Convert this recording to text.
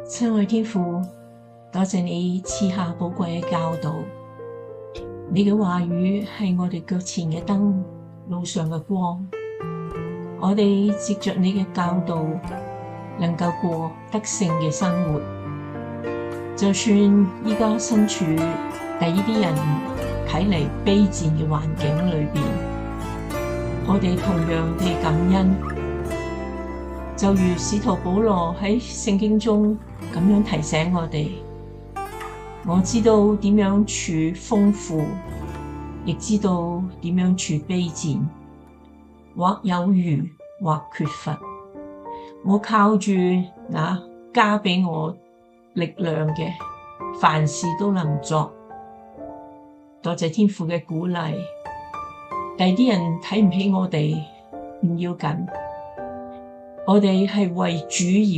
親愛天父，多謝你賜下寶貴嘅教導，你嘅話語係我哋腳前嘅燈，路上嘅光。我哋藉着你嘅教導，能夠過得勝嘅生活。就算依家身處第二啲人睇嚟卑賤嘅環境裏邊，我哋同樣地感恩。就如使徒保羅喺聖經中咁樣提醒我哋，我知道點樣處豐富，亦知道點樣處卑賤，或有餘，或缺乏。我靠住那加俾我力量嘅，凡事都能作。多謝天父嘅鼓勵。第啲人睇唔起我哋，唔要緊。我哋係為主而